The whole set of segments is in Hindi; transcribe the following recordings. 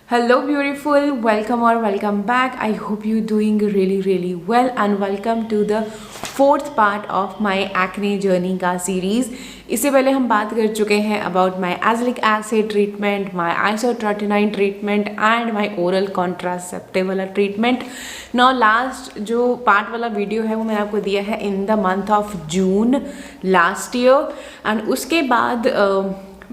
Hello beautiful, welcome or welcome back. I hope you're doing really well and welcome to the fourth part of my acne journey का series. इससे पहले हम बात कर चुके हैं about my azelaic acid treatment, my isotretinoin treatment and my oral contraceptive वाला treatment. Now last जो part वाला वीडियो है वो मैंने आपको दिया है in the month of June last year and उसके बाद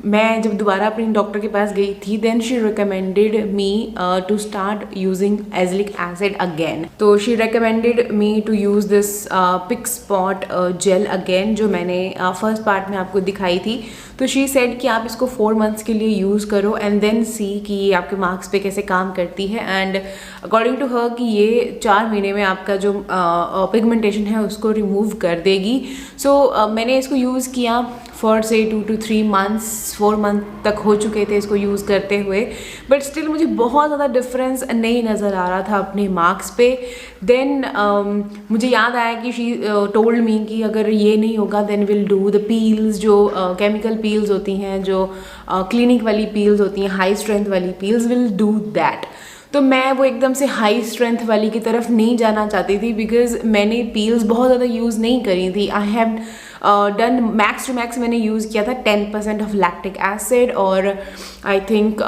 मैं जब दोबारा अपनी डॉक्टर के पास गई थी then she recommended me to start using azelaic acid again. तो she recommended me to use this pick spot gel again जो मैंने फर्स्ट पार्ट में आपको दिखाई थी. तो शी सेड कि आप इसको 4 मंथ्स के लिए यूज़ करो एंड देन सी कि ये आपके मार्क्स पे कैसे काम करती है. एंड अकॉर्डिंग टू हर कि ये 4 महीने में आपका जो पिगमेंटेशन है उसको रिमूव कर देगी. सो मैंने इसको यूज़ किया फॉर से 2 to 3 months, 4 मंथ तक हो चुके थे इसको यूज़ करते हुए. बट स्टिल मुझे बहुत ज़्यादा डिफरेंस नहीं नज़र आ रहा था अपने मार्क्स पे. देन मुझे याद आया कि शी टोल्ड मी कि अगर ये नहीं होगा then will do the peels जो केमिकल पील्स होती हैं, जो क्लिनिक वाली पील्स होती हैं, हाई स्ट्रेंथ वाली पील्स, विल डू दैट. तो मैं वो एकदम से हाई स्ट्रेंथ वाली की तरफ नहीं जाना चाहती थी बिकॉज मैंने पील्स बहुत ज़्यादा यूज़ नहीं करी थी. I have done max to max मैंने यूज़ किया था 10% ऑफ लैक्टिक एसिड और आई थिंक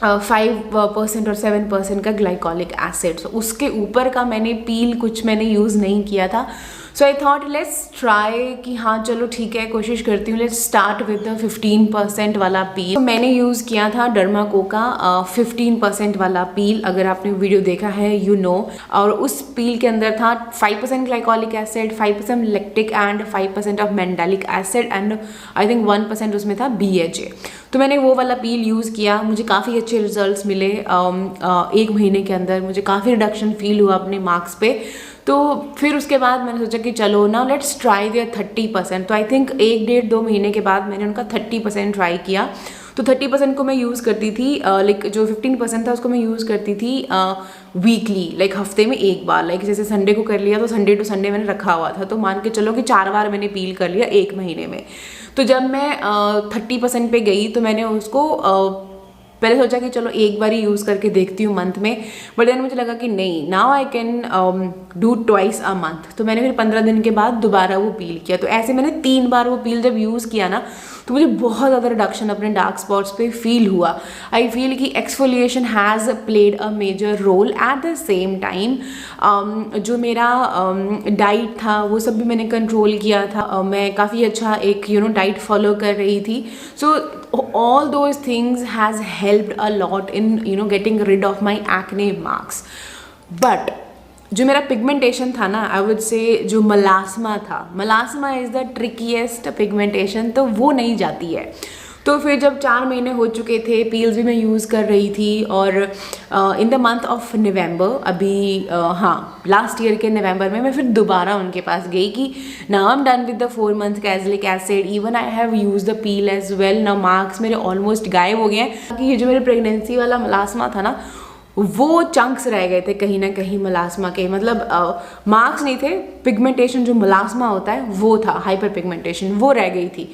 5% और 7% का ग्लाइकोलिक एसिड. सो उसके ऊपर का मैंने पील कुछ मैंने यूज़ नहीं किया था. सो आई थॉट लेट्स ट्राई कि हाँ चलो ठीक है कोशिश करती हूँ. लेट्स स्टार्ट विद द 15% वाला पील. तो मैंने यूज़ किया था डर्माको का 15% वाला पील. अगर आपने वीडियो देखा है यू नो. और उस पील के अंदर था 5% glycolic acid, 5% lactic and 5% of mandelic acid and I think 1% उसमें था BHA. तो मैंने वो वाला पील यूज़ किया. मुझे काफ़ी अच्छे रिजल्ट्स मिले. 1 महीने के अंदर मुझे काफ़ी रिडक्शन फील हुआ अपने मार्क्स पे. तो फिर उसके बाद मैंने सोचा कि चलो ना लेट्स ट्राई देयर 30%. तो आई थिंक 1-1.5-2 महीने के बाद मैंने उनका 30% ट्राई किया. तो 30% को मैं यूज़ करती थी लाइक जो 15% था उसको मैं यूज़ करती थी वीकली, लाइक हफ्ते में एक बार. लाइक जैसे संडे को कर लिया तो संडे टू संडे मैंने रखा हुआ था. तो मान के चलो कि 4 बार मैंने पील कर लिया 1 महीने में. तो जब मैं 30% पे गई तो मैंने उसको पहले सोचा कि चलो एक बार ही यूज़ करके देखती हूँ मंथ में. बट देन मुझे लगा कि नहीं, now I can do twice a month. तो मैंने फिर 15 दिन के बाद दोबारा वो पील किया. तो ऐसे मैंने 3 बार वो पील जब यूज़ किया ना तो मुझे बहुत ज़्यादा रिडक्शन अपने डार्क स्पॉट्स पे फील हुआ. आई फील कि exfoliation has played a major role. At the same time जो मेरा डाइट था वो सब भी मैंने कंट्रोल किया था. मैं काफ़ी अच्छा एक डाइट फॉलो कर रही थी. सो all those things has helped a lot in getting rid of my acne marks. But जो मेरा पिगमेंटेशन था ना, आई वुड से जो मलास्मा था, मलास्मा इज़ द ट्रिकीएस्ट पिगमेंटेशन. तो वो नहीं जाती है. तो फिर जब 4 महीने हो चुके थे, पील्स भी मैं यूज़ कर रही थी और in the month of November, अभी हाँ लास्ट ईयर के नवंबर में मैं फिर दोबारा उनके पास गई कि now I am done with the 4 month का azelaic acid. Even I have use the peel as well. Now marks मेरे ऑलमोस्ट गायब हो गए हैं. कि ये जो मेरे प्रेगनेंसी वाला मलास्मा था ना वो चंक्स रह गए थे कहीं ना कहीं मलास्मा के. मतलब मार्क्स नहीं थे, पिगमेंटेशन जो मलास्मा होता है वो था, हाइपर पिगमेंटेशन वो रह गई थी.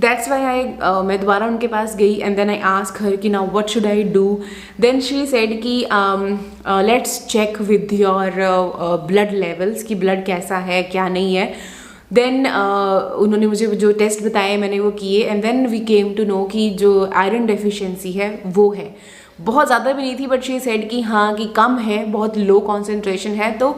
दैट्स वाई मैं दोबारा उनके पास गई and then I ask her कि now what should I do. Then she said कि let's check with your blood levels कि ब्लड कैसा है क्या नहीं है. देन उन्होंने मुझे जो टेस्ट बताए मैंने वो किए and then we came to know कि जो आयरन डेफिशिएंसी है वो है. बहुत ज़्यादा भी नहीं थी बट शी सेड कि हाँ कि कम है, बहुत लो कॉन्सेंट्रेशन है. तो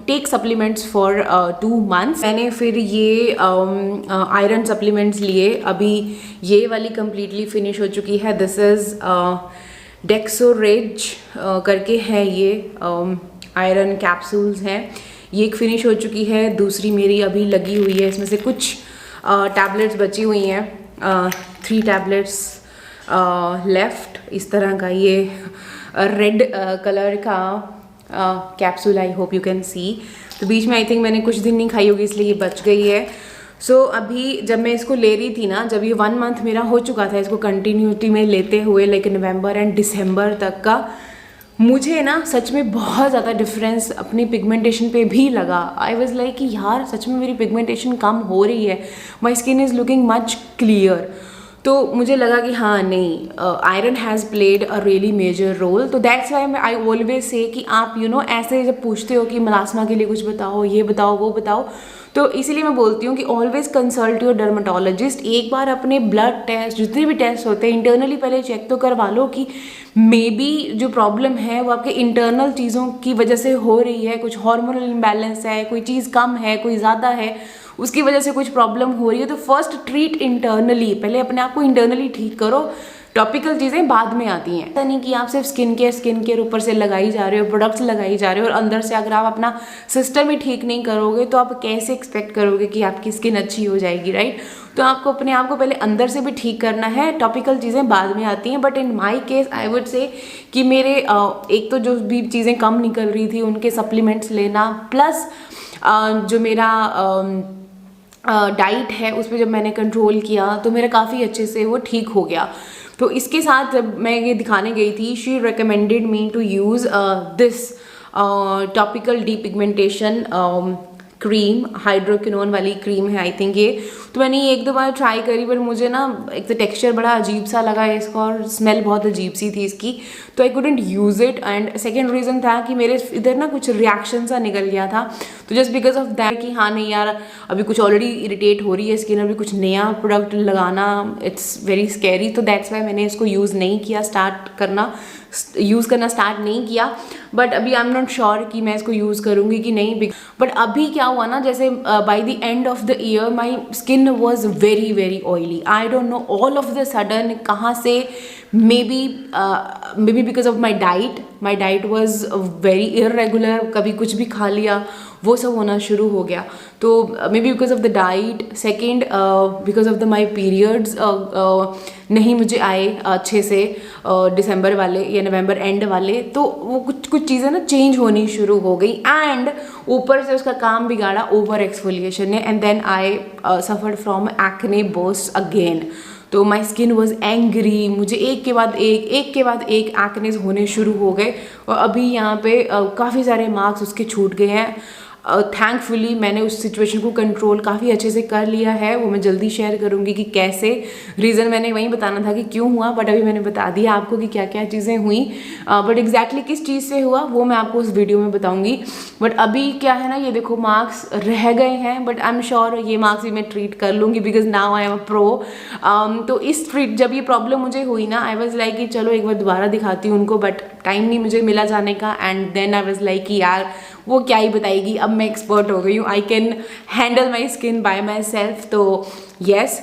टेक सप्लीमेंट्स फॉर 2 मंथ्स. मैंने फिर ये आयरन सप्लीमेंट्स लिए. अभी ये वाली कम्प्लीटली फिनिश हो चुकी है. दिस इज़ डेक्सोरेज करके है ये आयरन कैप्सूल्स हैं. ये एक फिनिश हो चुकी है. दूसरी मेरी अभी लगी हुई है. इसमें से कुछ टैबलेट्स बची हुई हैं. 3 टैबलेट्स लेफ्ट. इस तरह का ये रेड कलर का capsule, I hope you can see. तो बीच में आई थिंक मैंने कुछ दिन नहीं खाई होगी इसलिए ये बच गई है. सो अभी जब मैं इसको ले रही थी ना, जब ये 1 मंथ मेरा हो चुका था इसको कंटिन्यूटी में लेते हुए, लाइक नवंबर एंड दिसंबर तक का, मुझे ना सच में बहुत ज़्यादा डिफरेंस अपनी पिगमेंटेशन पे भी लगा. आई वॉज लाइक कि यार सच में मेरी पिगमेंटेशन कम हो रही है. My skin is looking much clear. तो मुझे लगा कि हाँ नहीं, iron has played a really major role. तो that's why I always say कि आप ऐसे जब पूछते हो कि मलास्मा के लिए कुछ बताओ, ये बताओ, वो बताओ, तो इसीलिए मैं बोलती हूँ कि ऑलवेज कंसल्ट योर डर्माटोलॉजिस्ट। एक बार अपने ब्लड टेस्ट, जितने भी टेस्ट होते हैं, इंटरनली पहले चेक तो करवा लो कि मे बी जो प्रॉब्लम है वो आपके इंटरनल चीज़ों की वजह से हो रही है, कुछ हार्मोनल इम्बैलेंस है, कोई चीज़ कम है, कोई ज़्यादा है, उसकी वजह से कुछ प्रॉब्लम हो रही है। तो फर्स्ट ट्रीट इंटरनली, पहले अपने आप को इंटरनली ठीक करो, टॉपिकल चीज़ें बाद में आती हैं। ऐसा नहीं कि आप सिर्फ स्किन केयर ऊपर से लगाई जा रहे हो, प्रोडक्ट्स लगाई जा रहे हो, और अंदर से अगर आप अपना सिस्टम ही ठीक नहीं करोगे तो आप कैसे एक्सपेक्ट करोगे कि आपकी स्किन अच्छी हो जाएगी, राइट? तो आपको अपने आप को पहले अंदर से भी ठीक करना है, टॉपिकल चीज़ें बाद में आती हैं। But in my case I would say कि मेरे एक तो जो भी चीज़ें कम निकल रही थी उनके सप्लीमेंट्स लेना, प्लस जो मेरा डाइट है उस पर जब मैंने कंट्रोल किया तो मेरा काफ़ी अच्छे से वो ठीक हो गया। तो इसके साथ जब मैं ये दिखाने गई थी, she recommended me to use this topical depigmentation cream, hydroquinone वाली क्रीम है आई थिंक ये। तो मैंने ये 1-2 बार ट्राई करी, पर मुझे ना एक तो टेक्सचर बड़ा अजीब सा लगा इसका और स्मेल बहुत अजीब सी थी इसकी, तो I couldn't use it. And second reason था कि मेरे इधर ना कुछ रिएक्शन सा निकल गया था, तो जस्ट बिकॉज ऑफ दैट कि हाँ नहीं यार, अभी कुछ ऑलरेडी इरिटेट हो रही है स्किन, अभी कुछ नया प्रोडक्ट लगाना इट्स वेरी स्कैरी। तो दैट्स वाई मैंने इसको यूज़ नहीं किया, यूज़ करना स्टार्ट नहीं किया। बट अभी आई एम नॉट श्योर कि मैं इसको यूज़ करूँगी कि नहीं। बट अभी क्या हुआ ना, जैसे by the end of the year my skin was very very oily. I don't know all of the sudden कहाँ से, may be because of my diet was very irregular, कभी कुछ भी खा लिया, वो सब होना शुरू हो गया। तो may be because of the diet, second because of the my periods नहीं मुझे आए अच्छे से दिसंबर वाले या नवंबर एंड वाले, तो वो कुछ चीज़ें ना चेंज होनी शुरू हो गई। एंड ऊपर से उसका काम बिगाड़ा ओवर एक्सफोलिएशन ने, and then I suffered from acne burst again. तो माई स्किन वॉज एंग्री, मुझे एक के बाद एक एक्नेस होने शुरू हो गए, और अभी यहाँ पे काफ़ी सारे मार्क्स उसके छूट गए हैं। थैंकफुली मैंने उस सिचुएशन को कंट्रोल काफ़ी अच्छे से कर लिया है, वो मैं जल्दी शेयर करूँगी कि कैसे। रीज़न मैंने वहीं बताना था कि क्यों हुआ, बट अभी मैंने बता दिया आपको कि क्या क्या चीज़ें हुई। बट एग्जैक्टली किस चीज़ से हुआ वो मैं आपको उस वीडियो में बताऊँगी। बट अभी क्या है ना, ये देखो मार्क्स रह गए हैं, बट आई एम श्योर ये मार्क्स भी मैं ट्रीट कर लूँगी because now I am a pro. तो जब ये प्रॉब्लम मुझे हुई ना, आई वॉज लाइक कि चलो एक बार दोबारा दिखाती हूँ उनको, बट टाइम नहीं मुझे मिला जाने का। And then I was like कि यार वो क्या ही बताएगी, अब मैं एक्सपर्ट हो गई हूँ, I can handle my skin bye my self. तो येस,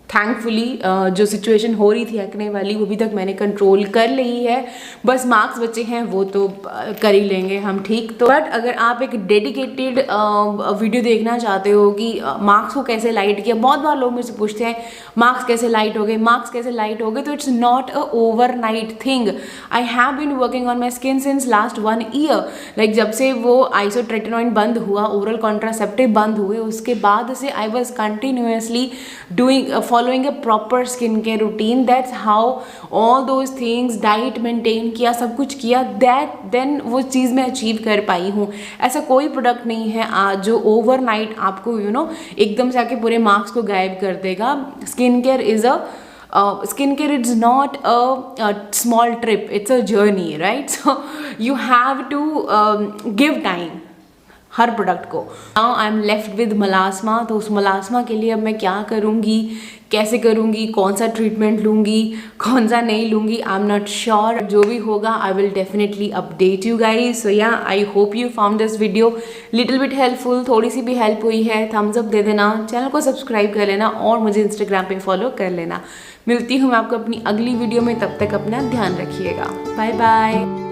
थैंकफुली जो सिचुएशन हो रही थी एक्ने वाली, वो भी तक मैंने कंट्रोल कर ली है। बस मार्क्स बचे हैं, वो तो कर ही लेंगे हम ठीक। तो बट अगर आप एक डेडिकेटेड वीडियो देखना चाहते हो कि मार्क्स को कैसे लाइट किया, बहुत बार लोग मुझसे पूछते हैं मार्क्स कैसे लाइट हो गए, तो it's not a overnight thing. I have been working on my skin since last 1 year. Like जब से वो आइसोट्रेटिनोइन बंद हुआ, ओरल कॉन्ट्रासेप्टिव बंद हुए, उसके बाद से I was continuously doing following a proper skincare routine. That's how all those things, diet maintain किया, सब कुछ किया, देन वो चीज़ मैं अचीव कर पाई हूँ। ऐसा कोई प्रोडक्ट नहीं है आज जो ओवरनाइट आपको एकदम से आके पूरे मार्क्स को गायब कर देगा। Skin care is not a small trip, it's a journey, right? So you have to give time हर प्रोडक्ट को। Now I am left with melasma. तो उस मलास्मा के लिए अब मैं क्या करूँगी, कैसे करूँगी, कौन सा ट्रीटमेंट लूँगी, कौन सा नहीं लूँगी, आई एम नॉट श्योर। जो भी होगा I will definitely update you guys. So yeah I hope you found this video little bit helpful. थोड़ी सी भी हेल्प हुई है, थम्स अप दे देना, चैनल को सब्सक्राइब कर लेना और मुझे इंस्टाग्राम पे फॉलो कर लेना। मिलती हूँ मैं आपको अपनी अगली वीडियो में, तब तक अपना ध्यान रखिएगा। Bye bye.